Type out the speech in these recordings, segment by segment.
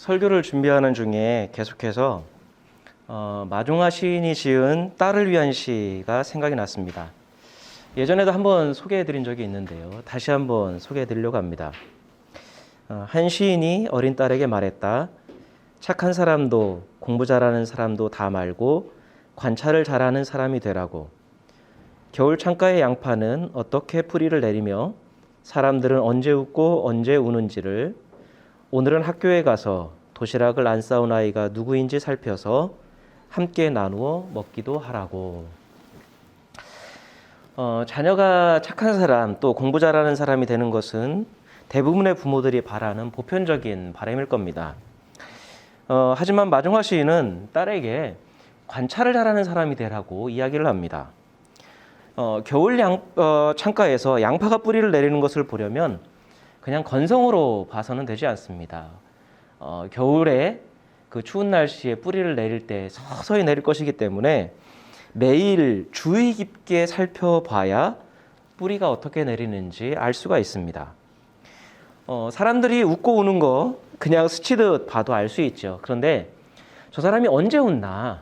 설교를 준비하는 중에 계속해서 마종화 시인이 지은 딸을 위한 시가 생각이 났습니다. 예전에도 한번 소개해드린 적이 있는데요. 다시 한번 소개해드리려고 합니다. 한 시인이 어린 딸에게 말했다. 착한 사람도 공부 잘하는 사람도 다 말고 관찰을 잘하는 사람이 되라고. 겨울 창가의 양파는 어떻게 뿌리를 내리며 사람들은 언제 웃고 언제 우는지를 오늘은 학교에 가서 도시락을 안 싸온 아이가 누구인지 살펴서 함께 나누어 먹기도 하라고. 자녀가 착한 사람 또 공부 잘하는 사람이 되는 것은 대부분의 부모들이 바라는 보편적인 바람일 겁니다. 하지만 마종화 시인은 딸에게 관찰을 잘하는 사람이 되라고 이야기를 합니다. 겨울 창가에서 양파가 뿌리를 내리는 것을 보려면 그냥 건성으로 봐서는 되지 않습니다. 겨울에 그 추운 날씨에 뿌리를 내릴 때 서서히 내릴 것이기 때문에 매일 주의 깊게 살펴봐야 뿌리가 어떻게 내리는지 알 수가 있습니다. 사람들이 웃고 우는 거 그냥 스치듯 봐도 알 수 있죠. 그런데 저 사람이 언제 웃나,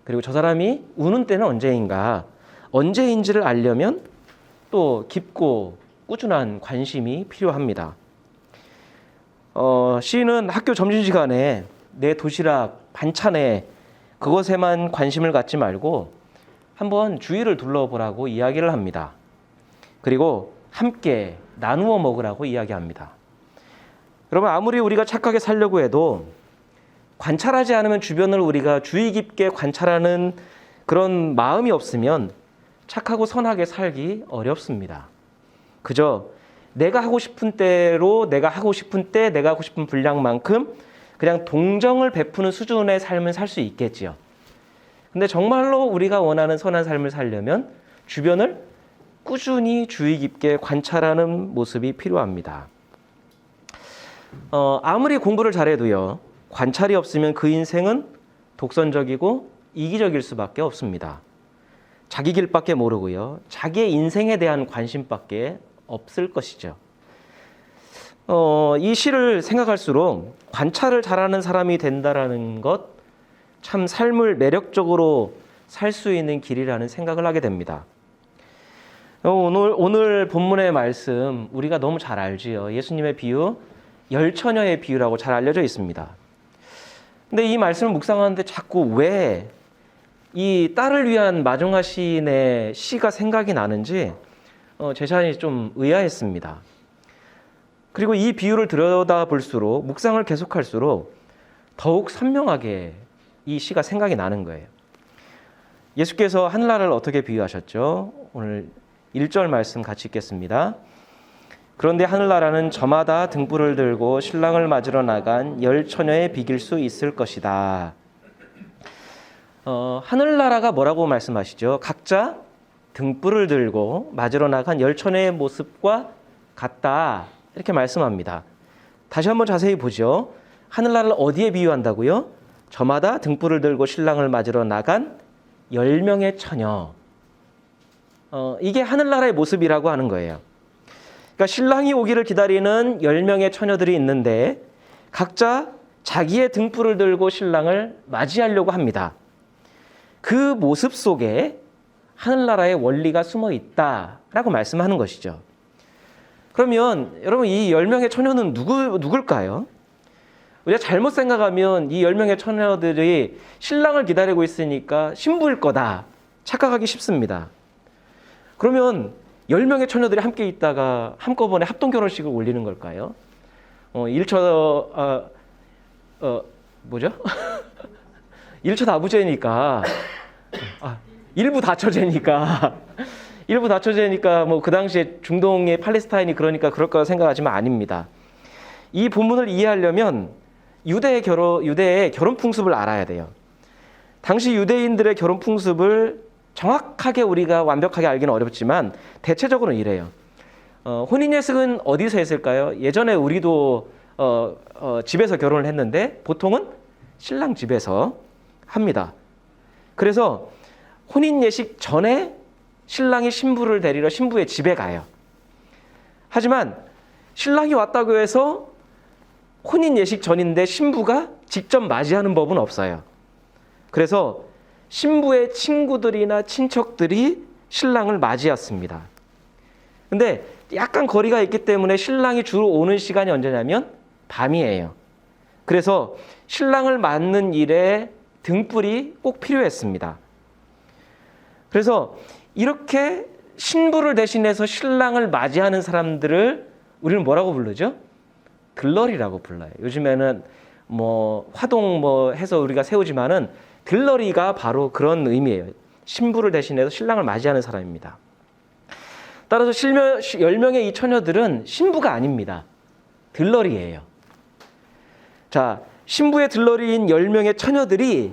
그리고 저 사람이 우는 때는 언제인지를 알려면 또 깊고 꾸준한 관심이 필요합니다. 시인은 학교 점심시간에 내 도시락 반찬에 그것에만 관심을 갖지 말고 한번 주위를 둘러보라고 이야기를 합니다. 그리고 함께 나누어 먹으라고 이야기합니다. 여러분, 아무리 우리가 착하게 살려고 해도 관찰하지 않으면 주변을 우리가 주의 깊게 관찰하는 그런 마음이 없으면 착하고 선하게 살기 어렵습니다. 그저 내가 하고 싶은 때로 내가 하고 싶은 때 내가 하고 싶은 분량만큼 그냥 동정을 베푸는 수준의 삶을 살 수 있겠지요. 근데 정말로 우리가 원하는 선한 삶을 살려면 주변을 꾸준히 주의 깊게 관찰하는 모습이 필요합니다. 아무리 공부를 잘해도요, 관찰이 없으면 그 인생은 독선적이고 이기적일 수밖에 없습니다. 자기 길밖에 모르고요, 자기의 인생에 대한 관심밖에 없을 것이죠. 이 시를 생각할수록 관찰을 잘하는 사람이 된다라는 것, 참 삶을 매력적으로 살 수 있는 길이라는 생각을 하게 됩니다. 오늘 본문의 말씀 우리가 너무 잘 알지요. 예수님의 비유, 열처녀의 비유라고 잘 알려져 있습니다. 근데 이 말씀을 묵상하는데 자꾸 왜 이 딸을 위한 마종화 시인의 시가 생각이 나는지 제 자신이 좀 의아했습니다. 그리고 이 비유를 들여다볼수록, 묵상을 계속할수록 더욱 선명하게 이 시가 생각이 나는 거예요. 예수께서 하늘나라를 어떻게 비유하셨죠? 오늘 1절 말씀 같이 읽겠습니다. 그런데 하늘나라는 저마다 등불을 들고 신랑을 맞으러 나간 열 처녀에 비길 수 있을 것이다. 하늘나라가 뭐라고 말씀하시죠? 각자 등불을 들고 맞으러 나간 열 처녀의 모습과 같다, 이렇게 말씀합니다. 다시 한번 자세히 보죠. 하늘나라를 어디에 비유한다고요? 저마다 등불을 들고 신랑을 맞으러 나간 10명의 처녀. 이게 하늘나라의 모습이라고 하는 거예요. 그러니까 신랑이 오기를 기다리는 10명의 처녀들이 있는데 각자 자기의 등불을 들고 신랑을 맞이하려고 합니다. 그 모습 속에 하늘나라의 원리가 숨어 있다라고 말씀하는 것이죠. 그러면 여러분, 이 10명의 처녀는 누굴까요? 우리가 잘못 생각하면 이 10명의 처녀들이 신랑을 기다리고 있으니까 신부일 거다 착각하기 쉽습니다. 그러면 10명의 처녀들이 함께 있다가 한꺼번에 합동 결혼식을 올리는 걸까요? 뭐죠? 1차 다부제니까, 일부 다처제니까 뭐 그 당시에 중동의 팔레스타인이 그러니까 그럴 거라 생각하지만 아닙니다. 이 본문을 이해하려면 유대의 결혼 풍습을 알아야 돼요. 당시 유대인들의 결혼 풍습을 정확하게 우리가 완벽하게 알기는 어렵지만 대체적으로는 이래요. 혼인 예식은 어디서 했을까요? 예전에 우리도 집에서 결혼을 했는데 보통은 신랑 집에서 합니다. 그래서 혼인 예식 전에 신랑이 신부를 데리러 신부의 집에 가요. 하지만 신랑이 왔다고 해서 혼인 예식 전인데 신부가 직접 맞이하는 법은 없어요. 그래서 신부의 친구들이나 친척들이 신랑을 맞이했습니다. 근데 약간 거리가 있기 때문에 신랑이 주로 오는 시간이 언제냐면 밤이에요. 그래서 신랑을 맞는 일에 등불이 꼭 필요했습니다. 그래서 이렇게 신부를 대신해서 신랑을 맞이하는 사람들을 우리는 뭐라고 부르죠? 들러리라고 불러요. 요즘에는 화동 해서 우리가 세우지만은 들러리가 바로 그런 의미예요. 신부를 대신해서 신랑을 맞이하는 사람입니다. 따라서 10명의 이 처녀들은 신부가 아닙니다. 들러리예요. 자, 신부의 들러리인 10명의 처녀들이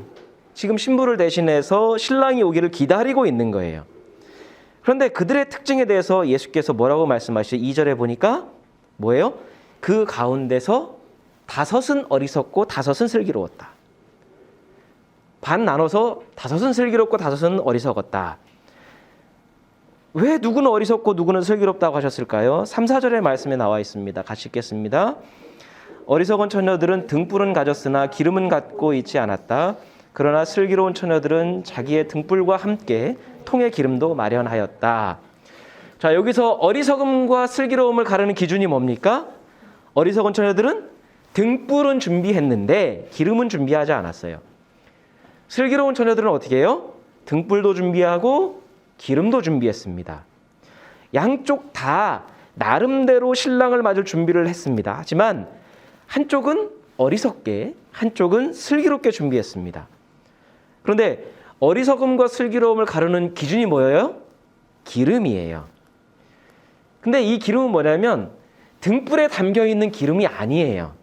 지금 신부를 대신해서 신랑이 오기를 기다리고 있는 거예요. 그런데 그들의 특징에 대해서 예수께서 뭐라고 말씀하시죠? 2절에 보니까 뭐예요? 그 가운데서 5은 어리석고 5은 슬기로웠다. 반 나눠서 5은 슬기롭고 5은 어리석었다. 왜 누구는 어리석고 누구는 슬기롭다고 하셨을까요? 3, 4절의 말씀에 나와 있습니다. 같이 읽겠습니다. 어리석은 처녀들은 등불은 가졌으나 기름은 갖고 있지 않았다. 그러나 슬기로운 처녀들은 자기의 등불과 함께 통의 기름도 마련하였다. 자, 여기서 어리석음과 슬기로움을 가르는 기준이 뭡니까? 어리석은 처녀들은 등불은 준비했는데 기름은 준비하지 않았어요. 슬기로운 처녀들은 어떻게 해요? 등불도 준비하고 기름도 준비했습니다. 양쪽 다 나름대로 신랑을 맞을 준비를 했습니다. 하지만 한쪽은 어리석게, 한쪽은 슬기롭게 준비했습니다. 그런데 어리석음과 슬기로움을 가르는 기준이 뭐예요? 기름이에요. 근데 이 기름은 뭐냐면 등불에 담겨있는 기름이 아니에요.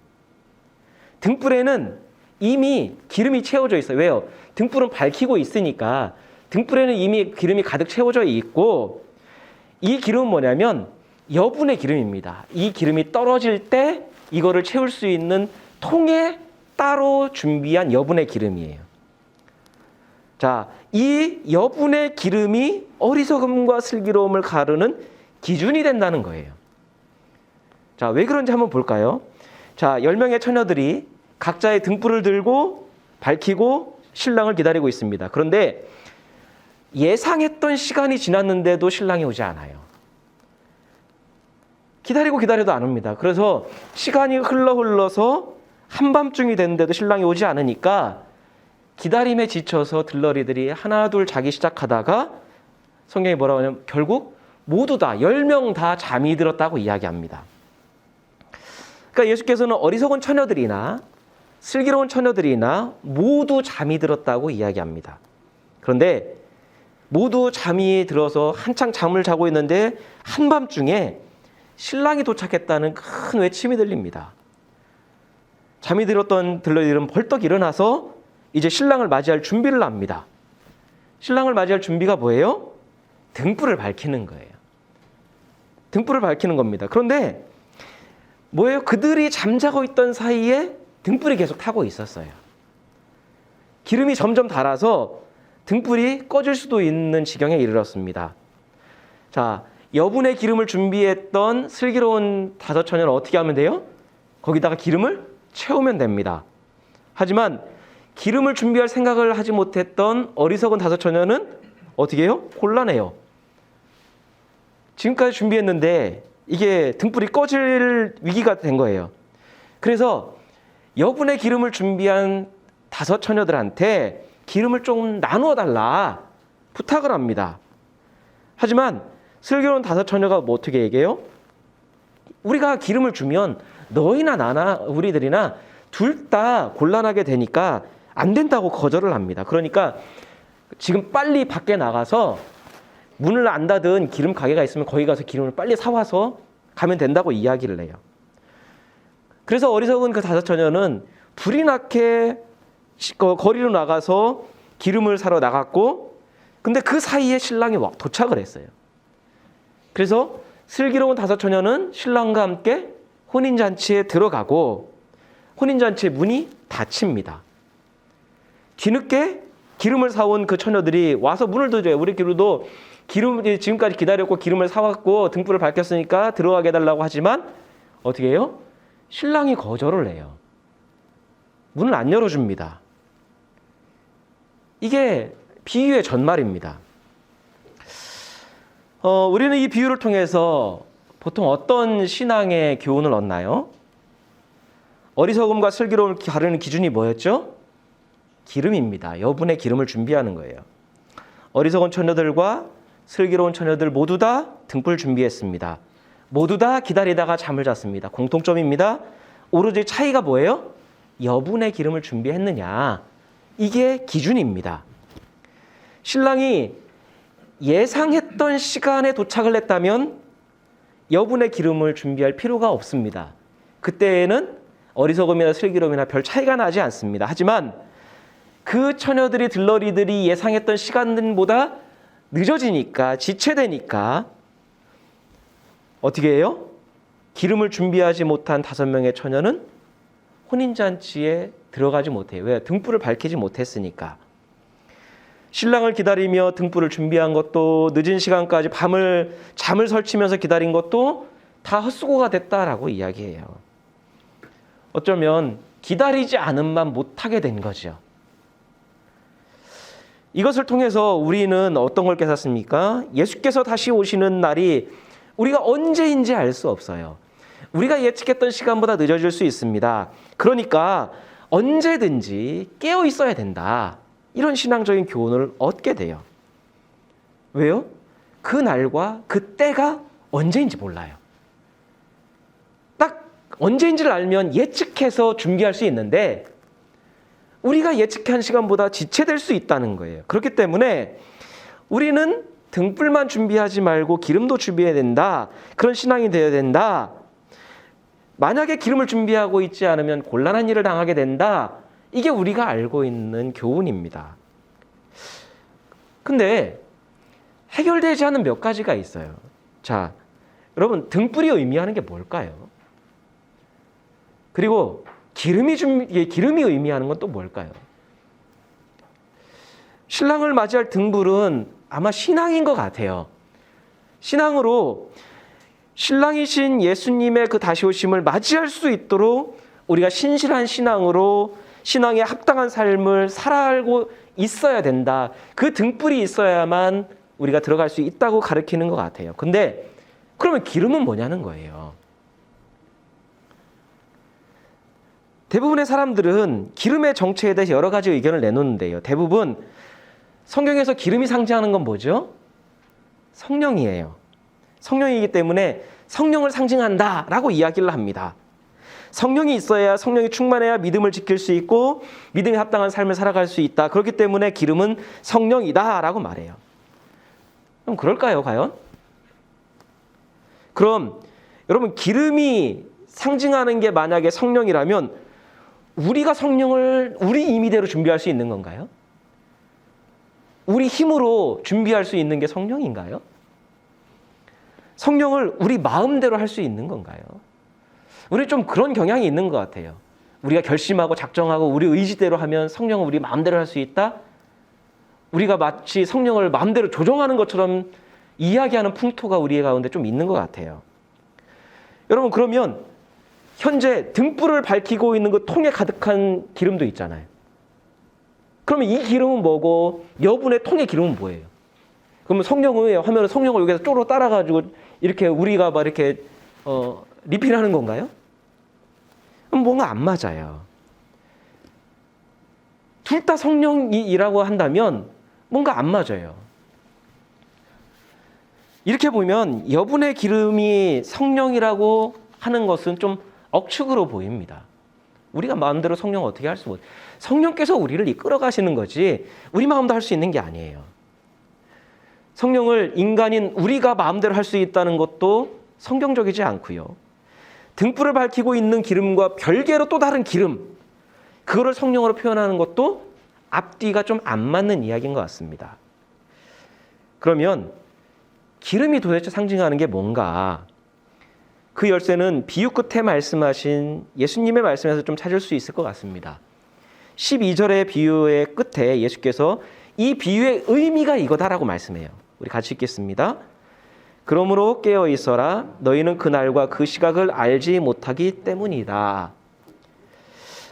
등불에는 이미 기름이 채워져 있어요. 왜요? 등불은 밝히고 있으니까 등불에는 이미 기름이 가득 채워져 있고, 이 기름은 뭐냐면 여분의 기름입니다. 이 기름이 떨어질 때 이거를 채울 수 있는 통에 따로 준비한 여분의 기름이에요. 자, 이 여분의 기름이 어리석음과 슬기로움을 가르는 기준이 된다는 거예요. 자, 왜 그런지 한번 볼까요? 자, 10명의 처녀들이 각자의 등불을 들고 밝히고 신랑을 기다리고 있습니다. 그런데 예상했던 시간이 지났는데도 신랑이 오지 않아요. 기다려도 안 옵니다. 그래서 시간이 흘러서 한밤중이 됐는데도 신랑이 오지 않으니까 기다림에 지쳐서 들러리들이 하나둘 자기 시작하다가 성경이 뭐라고 하냐면 결국 모두 다 10명 다 잠이 들었다고 이야기합니다. 그러니까 예수께서는 어리석은 처녀들이나 슬기로운 처녀들이나 모두 잠이 들었다고 이야기합니다. 그런데 모두 잠이 들어서 한창 잠을 자고 있는데 한밤중에 신랑이 도착했다는 큰 외침이 들립니다. 잠이 들었던 들러리들은 벌떡 일어나서 이제 신랑을 맞이할 준비를 합니다. 신랑을 맞이할 준비가 뭐예요? 등불을 밝히는 거예요. 등불을 밝히는 겁니다. 그런데 뭐예요? 그들이 잠자고 있던 사이에 등불이 계속 타고 있었어요. 기름이 점점 달아서 등불이 꺼질 수도 있는 지경에 이르렀습니다. 자, 여분의 기름을 준비했던 슬기로운 5 처녀는 어떻게 하면 돼요? 거기다가 기름을 채우면 됩니다. 하지만 기름을 준비할 생각을 하지 못했던 어리석은 5 처녀는 어떻게 해요? 곤란해요. 지금까지 준비했는데 이게 등불이 꺼질 위기가 된 거예요. 그래서 여분의 기름을 준비한 5 처녀들한테 기름을 좀 나누어 달라 부탁을 합니다. 하지만 슬기로운 5 처녀가 뭐 어떻게 얘기해요? 우리가 기름을 주면 너희나 나나 우리들이나 둘 다 곤란하게 되니까 안 된다고 거절을 합니다. 그러니까 지금 빨리 밖에 나가서 문을 안 닫은 기름 가게가 있으면 거기 가서 기름을 빨리 사와서 가면 된다고 이야기를 해요. 그래서 어리석은 그 5 처녀는 불이 나게 거리로 나가서 기름을 사러 나갔고, 근데 그 사이에 신랑이 도착을 했어요. 그래서 슬기로운 5 처녀는 신랑과 함께 혼인잔치에 들어가고 혼인잔치의 문이 닫힙니다. 뒤늦게 기름을 사온 그 처녀들이 와서 문을 두드려요. 우리 기름도 지금까지 기다렸고 기름을 사왔고 등불을 밝혔으니까 들어가게 해달라고 하지만 어떻게 해요? 신랑이 거절을 해요. 문을 안 열어줍니다. 이게 비유의 전말입니다. 우리는 이 비유를 통해서 보통 어떤 신앙의 교훈을 얻나요? 어리석음과 슬기로움을 가르는 기준이 뭐였죠? 기름입니다. 여분의 기름을 준비하는 거예요. 어리석은 처녀들과 슬기로운 처녀들 모두 다 등불 준비했습니다. 모두 다 기다리다가 잠을 잤습니다. 공통점입니다. 오로지 차이가 뭐예요? 여분의 기름을 준비했느냐. 이게 기준입니다. 신랑이 예상했던 시간에 도착을 했다면 여분의 기름을 준비할 필요가 없습니다. 그때에는 어리석음이나 슬기로움이나 별 차이가 나지 않습니다. 하지만 그 처녀들이 들러리들이 예상했던 시간보다 늦어지니까 지체되니까 어떻게 해요? 기름을 준비하지 못한 5명의 처녀는 혼인잔치에 들어가지 못해요. 왜? 등불을 밝히지 못했으니까. 신랑을 기다리며 등불을 준비한 것도 늦은 시간까지 잠을 설치면서 기다린 것도 다 헛수고가 됐다라고 이야기해요. 어쩌면 기다리지 않음만 못하게 된 거죠. 이것을 통해서 우리는 어떤 걸 깨닫습니까? 예수께서 다시 오시는 날이 우리가 언제인지 알 수 없어요. 우리가 예측했던 시간보다 늦어질 수 있습니다. 그러니까 언제든지 깨어 있어야 된다. 이런 신앙적인 교훈을 얻게 돼요. 왜요? 그 날과 그 때가 언제인지 몰라요. 딱 언제인지를 알면 예측해서 준비할 수 있는데 우리가 예측한 시간보다 지체될 수 있다는 거예요. 그렇기 때문에 우리는 등불만 준비하지 말고 기름도 준비해야 된다. 그런 신앙이 되어야 된다. 만약에 기름을 준비하고 있지 않으면 곤란한 일을 당하게 된다. 이게 우리가 알고 있는 교훈입니다. 근데 해결되지 않은 몇 가지가 있어요. 자, 여러분 등불이 의미하는 게 뭘까요? 그리고 기름이 의미하는 건 또 뭘까요? 신랑을 맞이할 등불은 아마 신앙인 것 같아요. 신앙으로 신랑이신 예수님의 그 다시 오심을 맞이할 수 있도록 우리가 신실한 신앙으로 신앙에 합당한 삶을 살아가고 있어야 된다. 그 등불이 있어야만 우리가 들어갈 수 있다고 가르치는 것 같아요. 근데 그러면 기름은 뭐냐는 거예요. 대부분의 사람들은 기름의 정체에 대해서 여러 가지 의견을 내놓는데요. 대부분 성경에서 기름이 상징하는 건 뭐죠? 성령이에요. 성령이기 때문에 성령을 상징한다라고 이야기를 합니다. 성령이 있어야, 성령이 충만해야 믿음을 지킬 수 있고 믿음에 합당한 삶을 살아갈 수 있다. 그렇기 때문에 기름은 성령이다라고 말해요. 그럼 그럴까요, 과연? 그럼 여러분 기름이 상징하는 게 만약에 성령이라면 우리가 성령을 우리 임의대로 준비할 수 있는 건가요? 우리 힘으로 준비할 수 있는 게 성령인가요? 성령을 우리 마음대로 할 수 있는 건가요? 우리 좀 그런 경향이 있는 것 같아요. 우리가 결심하고 작정하고 우리 의지대로 하면 성령을 우리 마음대로 할 수 있다? 우리가 마치 성령을 마음대로 조종하는 것처럼 이야기하는 풍토가 우리 가운데 좀 있는 것 같아요. 여러분 그러면 현재 등불을 밝히고 있는 그 통에 가득한 기름도 있잖아요. 그러면 이 기름은 뭐고 여분의 통의 기름은 뭐예요? 그러면 성령을 하면 성령을 여기서 쪼로 따라가지고 이렇게 우리가 막 이렇게 리필하는 건가요? 뭔가 안 맞아요. 둘 다 성령이라고 한다면 뭔가 안 맞아요. 이렇게 보면 여분의 기름이 성령이라고 하는 것은 좀 억측으로 보입니다. 우리가 마음대로 성령을 어떻게 할 수 없어요. 성령께서 우리를 이끌어 가시는 거지 우리 마음도 할 수 있는 게 아니에요. 성령을 인간인 우리가 마음대로 할 수 있다는 것도 성경적이지 않고요. 등불을 밝히고 있는 기름과 별개로 또 다른 기름, 그거를 성령으로 표현하는 것도 앞뒤가 좀 안 맞는 이야기인 것 같습니다. 그러면 기름이 도대체 상징하는 게 뭔가? 그 열쇠는 비유 끝에 말씀하신 예수님의 말씀에서 좀 찾을 수 있을 것 같습니다. 12절의 비유의 끝에 예수께서 이 비유의 의미가 이거다라고 말씀해요. 우리 같이 읽겠습니다. 그러므로 깨어 있어라. 너희는 그 날과 그 시각을 알지 못하기 때문이다.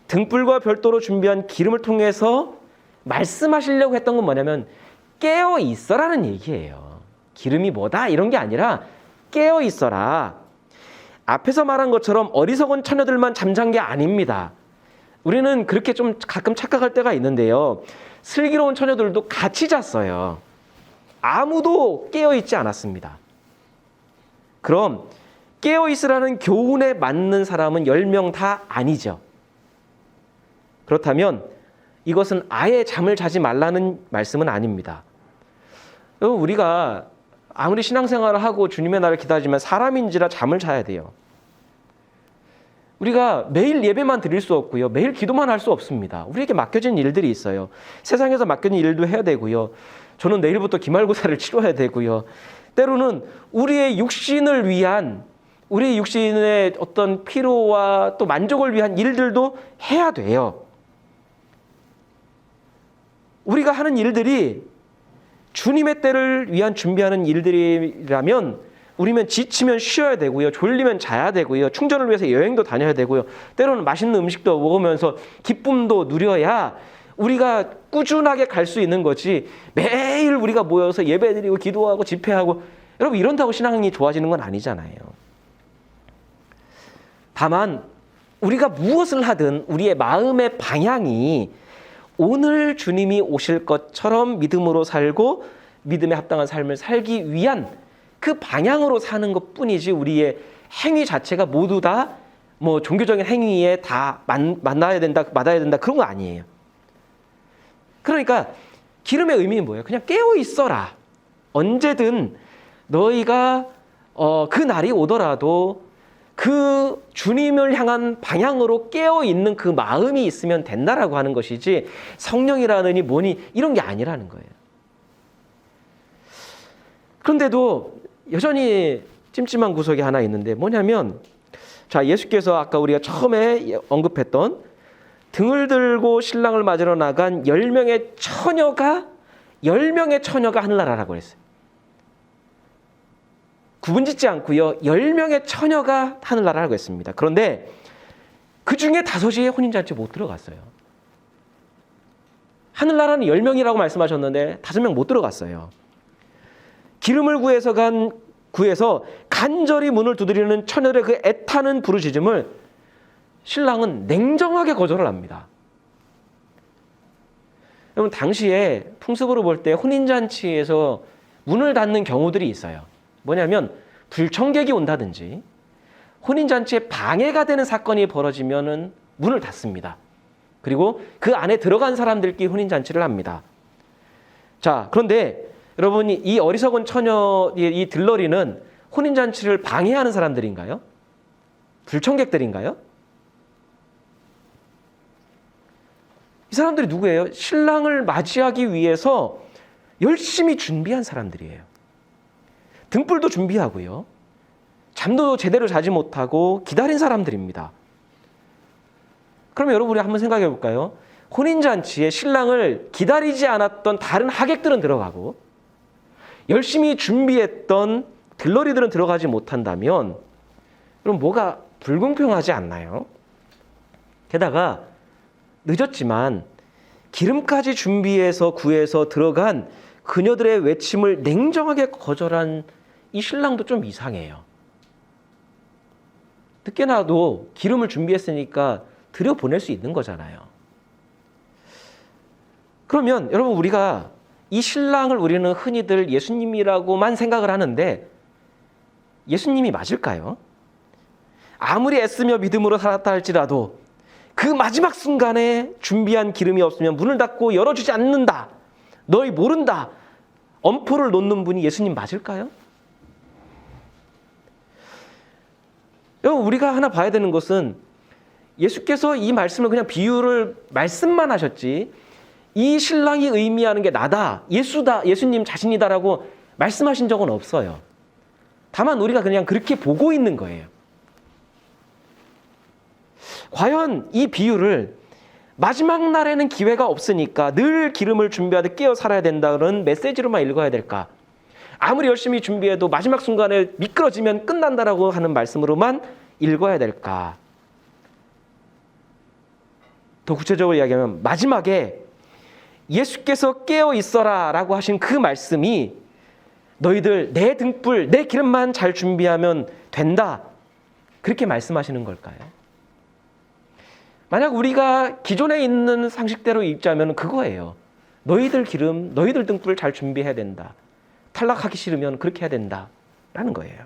등불과 별도로 준비한 기름을 통해서 말씀하시려고 했던 건 뭐냐면 깨어 있어라는 얘기예요. 기름이 뭐다 이런 게 아니라 깨어 있어라. 앞에서 말한 것처럼 어리석은 처녀들만 잠잔 게 아닙니다. 우리는 그렇게 좀 가끔 착각할 때가 있는데요. 슬기로운 처녀들도 같이 잤어요. 아무도 깨어 있지 않았습니다. 그럼 깨어 있으라는 교훈에 맞는 사람은 10명 다 아니죠. 그렇다면 이것은 아예 잠을 자지 말라는 말씀은 아닙니다. 우리가 아무리 신앙생활을 하고 주님의 날을 기다리지만 사람인지라 잠을 자야 돼요. 우리가 매일 예배만 드릴 수 없고요. 매일 기도만 할 수 없습니다. 우리에게 맡겨진 일들이 있어요. 세상에서 맡겨진 일도 해야 되고요. 저는 내일부터 기말고사를 치러야 되고요. 때로는 우리의 육신을 위한, 우리 육신의 어떤 피로와 또 만족을 위한 일들도 해야 돼요. 우리가 하는 일들이 주님의 때를 위한 준비하는 일들이라면 우리면 지치면 쉬어야 되고요. 졸리면 자야 되고요. 충전을 위해서 여행도 다녀야 되고요. 때로는 맛있는 음식도 먹으면서 기쁨도 누려야 우리가 꾸준하게 갈 수 있는 거지 매일 우리가 모여서 예배드리고 기도하고 집회하고 여러분 이런다고 신앙이 좋아지는 건 아니잖아요. 다만 우리가 무엇을 하든 우리의 마음의 방향이 오늘 주님이 오실 것처럼 믿음으로 살고 믿음에 합당한 삶을 살기 위한 그 방향으로 사는 것뿐이지 우리의 행위 자체가 모두 다 뭐 종교적인 행위에 다 만나야 된다, 받아야 된다 그런 거 아니에요. 그러니까 기름의 의미는 뭐예요? 그냥 깨어 있어라. 언제든 너희가 그 날이 오더라도 그 주님을 향한 방향으로 깨어 있는 그 마음이 있으면 된다라고 하는 것이지 성령이라느니 뭐니 이런 게 아니라는 거예요. 그런데도 여전히 찜찜한 구석이 하나 있는데 뭐냐면 자, 예수께서 아까 우리가 처음에 언급했던 등을 들고 신랑을 맞으러 나간 10명의 처녀가 하늘나라라고 했어요. 구분짓지 않고요. 10명의 처녀가 하늘나라라고 했습니다. 그런데 그 중에 5이 혼인잔치에 못 들어갔어요. 하늘나라는 10명이라고 말씀하셨는데 5명 못 들어갔어요. 기름을 구해서 간절히 문을 두드리는 처녀들의 그 애타는 부르짖음을 신랑은 냉정하게 거절을 합니다. 여러분 당시에 풍습으로 볼 때 혼인잔치에서 문을 닫는 경우들이 있어요. 뭐냐면 불청객이 온다든지 혼인잔치에 방해가 되는 사건이 벌어지면은 문을 닫습니다. 그리고 그 안에 들어간 사람들끼리 혼인잔치를 합니다. 자, 그런데 여러분이 이 어리석은 처녀, 이 들러리는 혼인잔치를 방해하는 사람들인가요? 불청객들인가요? 이 사람들이 누구예요? 신랑을 맞이하기 위해서 열심히 준비한 사람들이에요. 등불도 준비하고요. 잠도 제대로 자지 못하고 기다린 사람들입니다. 그럼 여러분 우리 한번 생각해 볼까요? 혼인잔치에 신랑을 기다리지 않았던 다른 하객들은 들어가고 열심히 준비했던 들러리들은 들어가지 못한다면 그럼 뭐가 불공평하지 않나요? 게다가 늦었지만 기름까지 준비해서 구해서 들어간 그녀들의 외침을 냉정하게 거절한 이 신랑도 좀 이상해요. 늦게나도 기름을 준비했으니까 들여보낼 수 있는 거잖아요. 그러면 여러분 우리가 이 신랑을 우리는 흔히들 예수님이라고만 생각을 하는데 예수님이 맞을까요? 아무리 애쓰며 믿음으로 살았다 할지라도 그 마지막 순간에 준비한 기름이 없으면 문을 닫고 열어주지 않는다. 너희 모른다. 엄포를 놓는 분이 예수님 맞을까요? 여러분 우리가 하나 봐야 되는 것은 예수께서 이 말씀을 그냥 비유를 말씀만 하셨지 이 신랑이 의미하는 게 나다, 예수다, 예수님 자신이다라고 말씀하신 적은 없어요. 다만 우리가 그냥 그렇게 보고 있는 거예요. 과연 이 비유를 마지막 날에는 기회가 없으니까 늘 기름을 준비하듯 깨어 살아야 된다는 메시지로만 읽어야 될까? 아무리 열심히 준비해도 마지막 순간에 미끄러지면 끝난다라고 하는 말씀으로만 읽어야 될까? 더 구체적으로 이야기하면 마지막에 예수께서 깨어 있어라 라고 하신 그 말씀이 너희들 내 등불, 내 기름만 잘 준비하면 된다. 그렇게 말씀하시는 걸까요? 만약 우리가 기존에 있는 상식대로 읽자면 그거예요. 너희들 기름, 너희들 등불 잘 준비해야 된다. 탈락하기 싫으면 그렇게 해야 된다. 라는 거예요.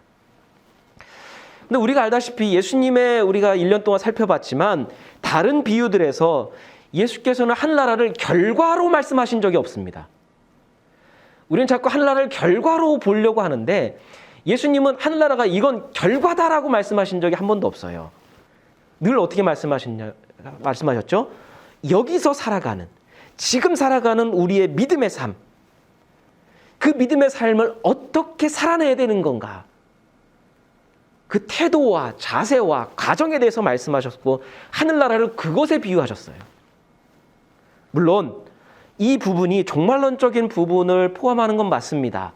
근데 우리가 알다시피 예수님의 우리가 1년 동안 살펴봤지만 다른 비유들에서 예수께서는 하늘나라를 결과로 말씀하신 적이 없습니다. 우리는 자꾸 하늘나라를 결과로 보려고 하는데 예수님은 하늘나라가 이건 결과다라고 말씀하신 적이 한 번도 없어요. 늘 어떻게 말씀하셨죠? 여기서 살아가는, 지금 살아가는 우리의 믿음의 삶, 그 믿음의 삶을 어떻게 살아내야 되는 건가? 그 태도와 자세와 과정에 대해서 말씀하셨고 하늘나라를 그것에 비유하셨어요. 물론 이 부분이 종말론적인 부분을 포함하는 건 맞습니다.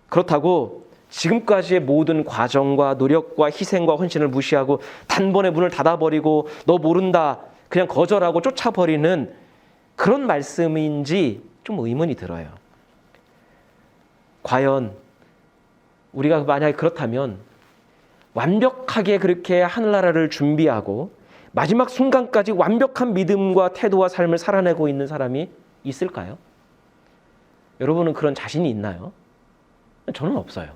그렇다고 지금까지의 모든 과정과 노력과 희생과 헌신을 무시하고 단번에 문을 닫아버리고 너 모른다 그냥 거절하고 쫓아버리는 그런 말씀인지 좀 의문이 들어요. 과연 우리가 만약에 그렇다면 완벽하게 그렇게 하늘나라를 준비하고 마지막 순간까지 완벽한 믿음과 태도와 삶을 살아내고 있는 사람이 있을까요? 여러분은 그런 자신이 있나요? 저는 없어요.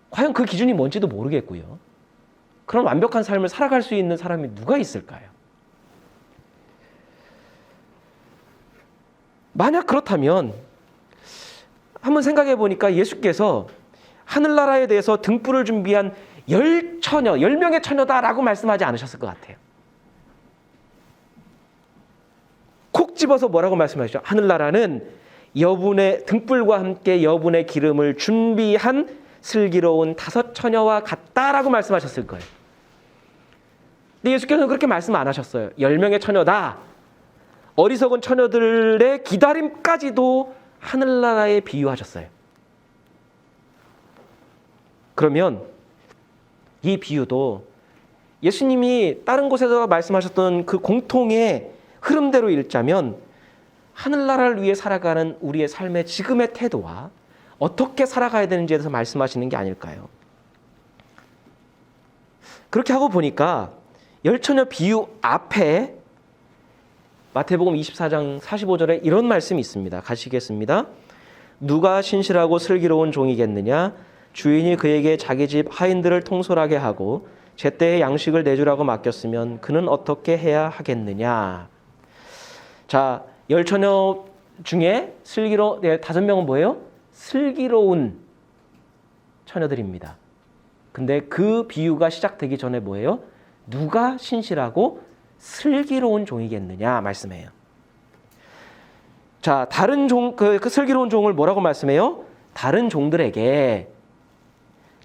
과연 그 기준이 뭔지도 모르겠고요. 그런 완벽한 삶을 살아갈 수 있는 사람이 누가 있을까요? 만약 그렇다면 한번 생각해 보니까 예수께서 하늘나라에 대해서 등불을 준비한 10명의 처녀다라고 말씀하지 않으셨을 것 같아요. 콕 집어서 뭐라고 말씀하시죠? 하늘나라는 여분의 등불과 함께 여분의 기름을 준비한 슬기로운 5 처녀와 같다라고 말씀하셨을 거예요. 근데 예수께서는 그렇게 말씀 안 하셨어요. 10명의 처녀다. 어리석은 처녀들의 기다림까지도 하늘나라에 비유하셨어요. 그러면 이 비유도 예수님이 다른 곳에서 말씀하셨던 그 공통의 흐름대로 읽자면 하늘나라를 위해 살아가는 우리의 삶의 지금의 태도와 어떻게 살아가야 되는지에 대해서 말씀하시는 게 아닐까요? 그렇게 하고 보니까 열처녀 비유 앞에 마태복음 24장 45절에 이런 말씀이 있습니다. 가시겠습니다. 누가 신실하고 슬기로운 종이겠느냐? 주인이 그에게 자기 집 하인들을 통솔하게 하고 제때에 양식을 내주라고 맡겼으면 그는 어떻게 해야 하겠느냐? 자, 열처녀 중에 5명은 뭐예요? 슬기로운 처녀들입니다. 근데 그 비유가 시작되기 전에 뭐예요? 누가 신실하고 슬기로운 종이겠느냐 말씀해요. 자, 다른 그 슬기로운 종을 뭐라고 말씀해요? 다른 종들에게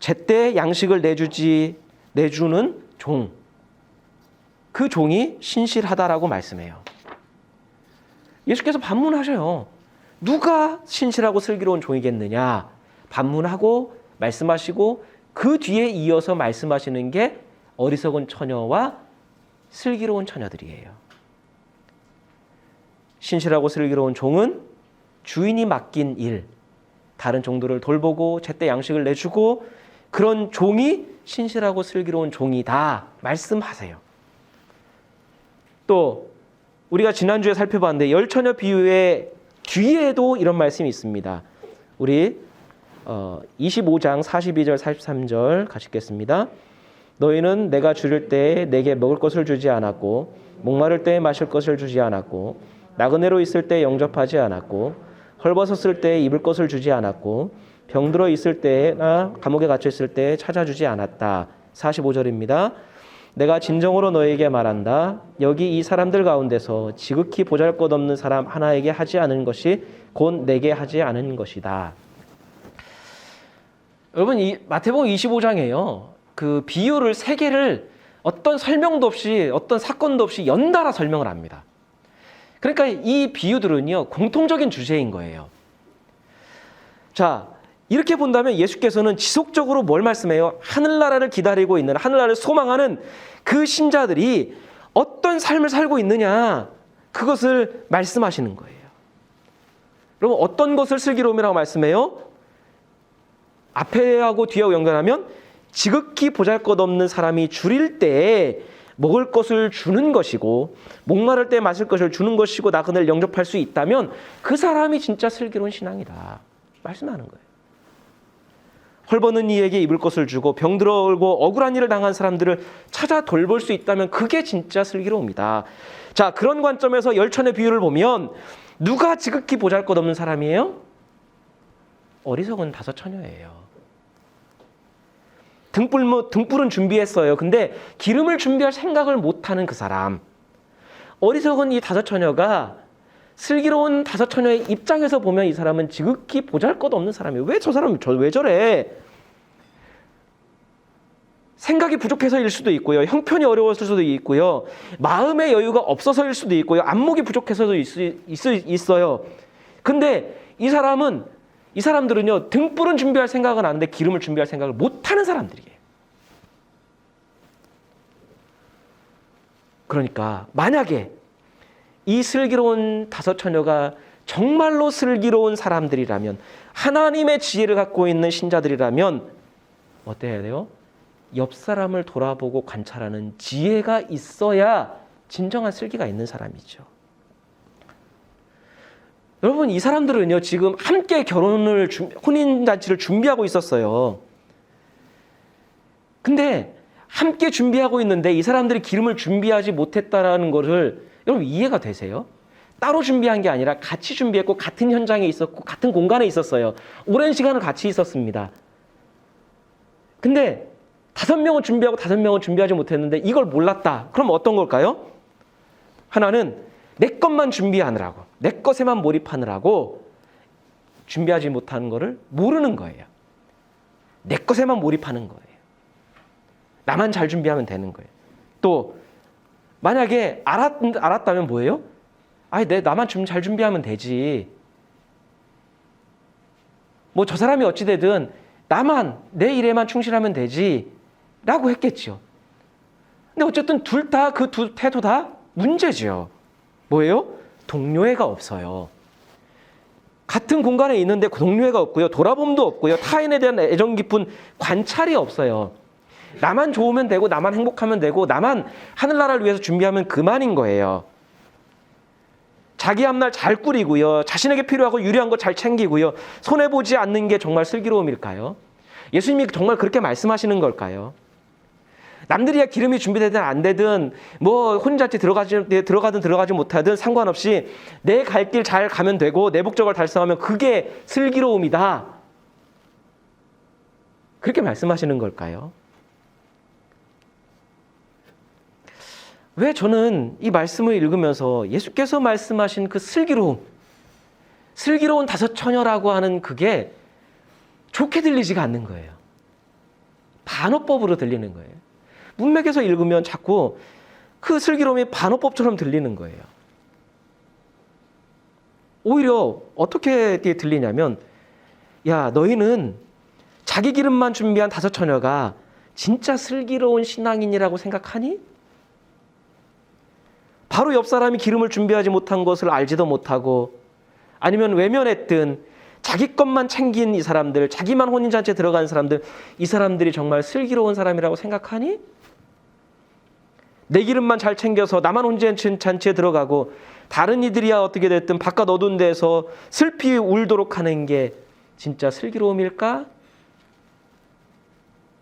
제때 양식을 내주는 종. 그 종이 신실하다라고 말씀해요. 예수께서 반문하셔요. 누가 신실하고 슬기로운 종이겠느냐? 반문하고 말씀하시고 그 뒤에 이어서 말씀하시는 게 어리석은 처녀와 슬기로운 처녀들이에요. 신실하고 슬기로운 종은 주인이 맡긴 일, 다른 종들을 돌보고 제때 양식을 내주고 그런 종이 신실하고 슬기로운 종이다 말씀하세요. 또 우리가 지난주에 살펴봤는데 열처녀 비유의 뒤에도 이런 말씀이 있습니다. 우리 25장 42절 43절 가시겠습니다. 너희는 내가 줄일 때에 내게 먹을 것을 주지 않았고 목마를 때에 마실 것을 주지 않았고 나그네로 있을 때 영접하지 않았고 헐벗었을 때에 입을 것을 주지 않았고 병들어 있을 때나 감옥에 갇혀 있을 때에 찾아주지 않았다. 45절입니다. 내가 진정으로 너에게 말한다. 여기 이 사람들 가운데서 지극히 보잘것없는 사람 하나에게 하지 않은 것이 곧 내게 하지 않은 것이다. 여러분, 이 마태복음 25장이에요. 그 비유를 3개를 어떤 설명도 없이 어떤 사건도 없이 연달아 설명을 합니다. 그러니까 이 비유들은요, 공통적인 주제인 거예요. 자, 이렇게 본다면 예수께서는 지속적으로 뭘 말씀해요? 하늘나라를 기다리고 있는, 하늘나라를 소망하는 그 신자들이 어떤 삶을 살고 있느냐, 그것을 말씀하시는 거예요. 그럼 어떤 것을 슬기로움이라고 말씀해요? 앞에하고 뒤하고 연결하면 지극히 보잘것없는 사람이 줄일 때에 먹을 것을 주는 것이고 목마를 때 마실 것을 주는 것이고 나그네를 영접할 수 있다면 그 사람이 진짜 슬기로운 신앙이다 말씀하는 거예요. 헐벗는 이에게 입을 것을 주고 병들고 억울한 일을 당한 사람들을 찾아 돌볼 수 있다면 그게 진짜 슬기로움이다. 자, 그런 관점에서 열천의 비유를 보면 누가 지극히 보잘것없는 사람이에요? 어리석은 다섯 처녀예요. 등불은 준비했어요. 근데 기름을 준비할 생각을 못하는 그 사람. 어리석은 이 다섯 처녀가 슬기로운 다섯 처녀의 입장에서 보면 이 사람은 지극히 보잘것없는 사람이에요. 왜 저 사람 왜 저래? 생각이 부족해서일 수도 있고요. 형편이 어려웠을 수도 있고요. 마음의 여유가 없어서일 수도 있고요. 안목이 부족해서도 있어요. 근데 이 사람들은요, 등불은 준비할 생각은 하는데 기름을 준비할 생각을 못하는 사람들이에요. 그러니까 만약에 이 슬기로운 다섯 처녀가 정말로 슬기로운 사람들이라면, 하나님의 지혜를 갖고 있는 신자들이라면 어때야 돼요? 옆 사람을 돌아보고 관찰하는 지혜가 있어야 진정한 슬기가 있는 사람이죠. 여러분, 이 사람들은요, 지금 함께 혼인잔치를 준비하고 있었어요. 근데 함께 준비하고 있는데 이 사람들이 기름을 준비하지 못했다라는 것을 여러분 이해가 되세요? 따로 준비한 게 아니라 같이 준비했고 같은 현장에 있었고 같은 공간에 있었어요. 오랜 시간을 같이 있었습니다. 근데 5명은 준비하고 5명은 준비하지 못했는데 이걸 몰랐다. 그럼 어떤 걸까요? 하나는 내 것만 준비하느라고, 내 것에만 몰입하느라고 준비하지 못하는 거를 모르는 거예요. 내 것에만 몰입하는 거예요. 나만 잘 준비하면 되는 거예요. 또 만약에 알았다면 뭐예요? 나만 좀 잘 준비하면 되지. 뭐 저 사람이 어찌되든 나만 내 일에만 충실하면 되지 라고 했겠죠. 근데 어쨌든 둘 다 그 두 태도 다 문제죠. 뭐예요? 동료애가 없어요. 같은 공간에 있는데 동료애가 없고요. 돌아봄도 없고요. 타인에 대한 애정 깊은 관찰이 없어요. 나만 좋으면 되고 나만 행복하면 되고 나만 하늘나라를 위해서 준비하면 그만인 거예요. 자기 앞날 잘 꾸리고요. 자신에게 필요하고 유리한 거 잘 챙기고요. 손해보지 않는 게 정말 슬기로움일까요? 예수님이 정말 그렇게 말씀하시는 걸까요? 남들이야 기름이 준비되든 안 되든 뭐 혼인잔치 들어가든 들어가지 못하든 상관없이 내 갈 길 잘 가면 되고 내 목적을 달성하면 그게 슬기로움이다. 그렇게 말씀하시는 걸까요? 왜 저는 이 말씀을 읽으면서 예수께서 말씀하신 그 슬기로운 다섯 처녀라고 하는 그게 좋게 들리지가 않는 거예요. 반어법으로 들리는 거예요. 문맥에서 읽으면 자꾸 그 슬기로움이 반어법처럼 들리는 거예요. 오히려 어떻게 들리냐면, 야, 너희는 자기 기름만 준비한 다섯 처녀가 진짜 슬기로운 신앙인이라고 생각하니? 바로 옆 사람이 기름을 준비하지 못한 것을 알지도 못하고 아니면 외면했든 자기 것만 챙긴 이 사람들, 자기만 혼인잔치에 들어간 사람들, 이 사람들이 정말 슬기로운 사람이라고 생각하니? 내 기름만 잘 챙겨서 나만 혼인잔치에 들어가고 다른 이들이야 어떻게 됐든 바깥 어두운 데서 슬피 울도록 하는 게 진짜 슬기로움일까?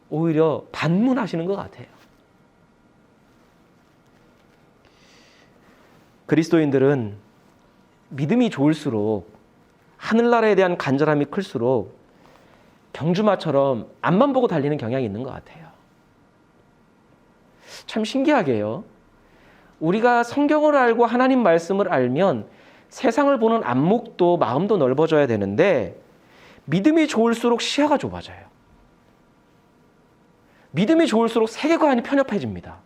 오히려 반문하시는 것 같아요. 그리스도인들은 믿음이 좋을수록 하늘나라에 대한 간절함이 클수록 경주마처럼 앞만 보고 달리는 경향이 있는 것 같아요. 참 신기하게요. 우리가 성경을 알고 하나님 말씀을 알면 세상을 보는 안목도 마음도 넓어져야 되는데 믿음이 좋을수록 시야가 좁아져요. 믿음이 좋을수록 세계관이 편협해집니다.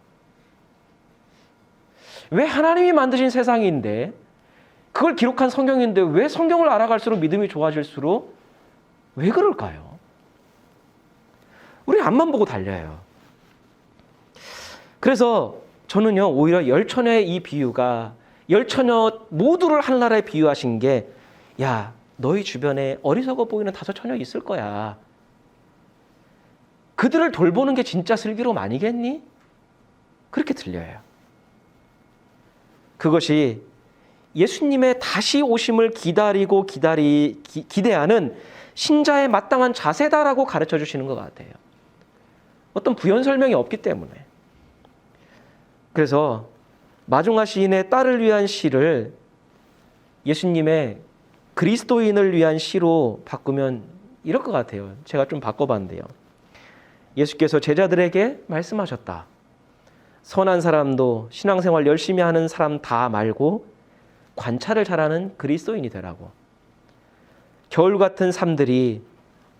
왜 하나님이 만드신 세상인데 그걸 기록한 성경인데 왜 성경을 알아갈수록 믿음이 좋아질수록 왜 그럴까요? 우리 앞만 보고 달려요. 그래서 저는요, 오히려 열처녀의 이 비유가 열처녀 모두를 한나라에 비유하신 게, 야, 너희 주변에 어리석어 보이는 5처녀 있을 거야. 그들을 돌보는 게 진짜 슬기로움 아니겠니? 그렇게 들려요. 그것이 예수님의 다시 오심을 기대하는 신자의 마땅한 자세다라고 가르쳐 주시는 것 같아요. 어떤 부연 설명이 없기 때문에. 그래서 마중하 시인의 딸을 위한 시를 예수님의 그리스도인을 위한 시로 바꾸면 이럴 것 같아요. 제가 좀 바꿔봤는데요. 예수께서 제자들에게 말씀하셨다. 선한 사람도 신앙생활 열심히 하는 사람 다 말고 관찰을 잘하는 그리스도인이 되라고. 겨울 같은 삶들이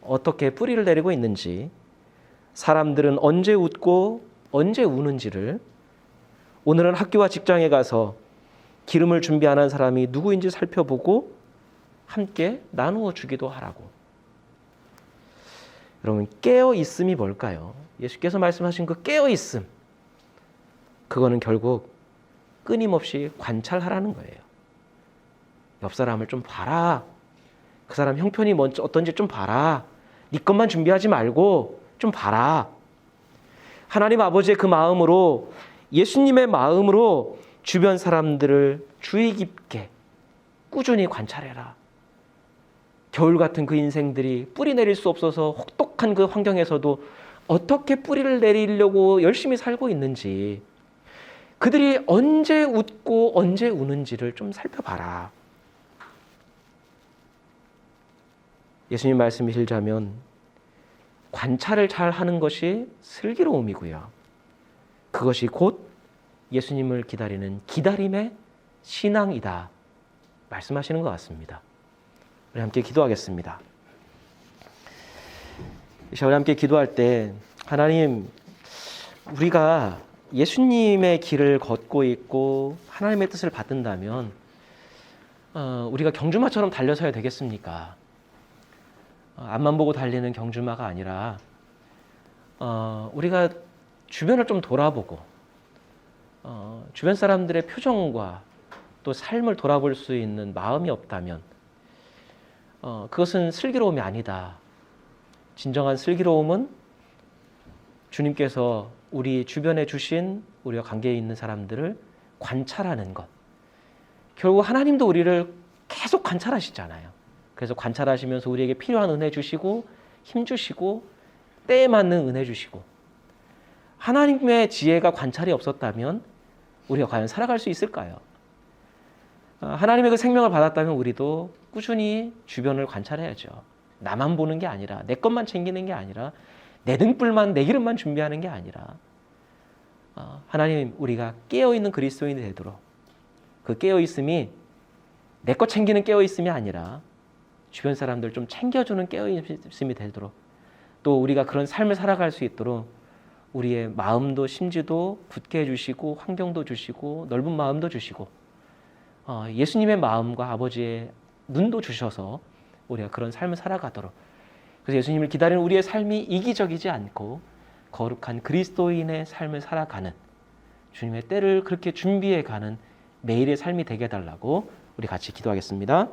어떻게 뿌리를 내리고 있는지, 사람들은 언제 웃고 언제 우는지를, 오늘은 학교와 직장에 가서 기름을 준비하는 사람이 누구인지 살펴보고 함께 나누어 주기도 하라고. 여러분, 깨어있음이 뭘까요? 예수께서 말씀하신 그 깨어있음, 그거는 결국 끊임없이 관찰하라는 거예요. 옆 사람을 좀 봐라. 그 사람 형편이 어떤지 좀 봐라. 네 것만 준비하지 말고 좀 봐라. 하나님 아버지의 그 마음으로, 예수님의 마음으로 주변 사람들을 주의 깊게 꾸준히 관찰해라. 겨울 같은 그 인생들이 뿌리 내릴 수 없어서 혹독한 그 환경에서도 어떻게 뿌리를 내리려고 열심히 살고 있는지, 그들이 언제 웃고 언제 우는지를 좀 살펴봐라. 예수님 말씀이 실자면 관찰을 잘 하는 것이 슬기로움이고요. 그것이 곧 예수님을 기다리는 기다림의 신앙이다 말씀하시는 것 같습니다. 우리 함께 기도하겠습니다. 우리 함께 기도할 때, 하나님, 우리가 예수님의 길을 걷고 있고 하나님의 뜻을 받는다면 우리가 경주마처럼 달려서야 되겠습니까? 앞만 보고 달리는 경주마가 아니라 우리가 주변을 좀 돌아보고 주변 사람들의 표정과 또 삶을 돌아볼 수 있는 마음이 없다면 그것은 슬기로움이 아니다. 진정한 슬기로움은 주님께서 우리 주변에 주신 우리와 관계에 있는 사람들을 관찰하는 것. 결국 하나님도 우리를 계속 관찰하시잖아요. 그래서 관찰하시면서 우리에게 필요한 은혜 주시고 힘 주시고 때에 맞는 은혜 주시고, 하나님의 지혜가 관찰이 없었다면 우리가 과연 살아갈 수 있을까요? 하나님의 그 생명을 받았다면 우리도 꾸준히 주변을 관찰해야죠. 나만 보는 게 아니라, 내 것만 챙기는 게 아니라, 내 등불만, 내 기름만 준비하는 게 아니라, 하나님, 우리가 깨어있는 그리스도인이 되도록, 그 깨어있음이 내 것 챙기는 깨어있음이 아니라 주변 사람들 좀 챙겨주는 깨어있음이 되도록, 또 우리가 그런 삶을 살아갈 수 있도록 우리의 마음도 심지도 굳게 해주시고 환경도 주시고 넓은 마음도 주시고 예수님의 마음과 아버지의 눈도 주셔서 우리가 그런 삶을 살아가도록, 그래서 예수님을 기다리는 우리의 삶이 이기적이지 않고 거룩한 그리스도인의 삶을 살아가는, 주님의 때를 그렇게 준비해가는 매일의 삶이 되게 해달라고 우리 같이 기도하겠습니다.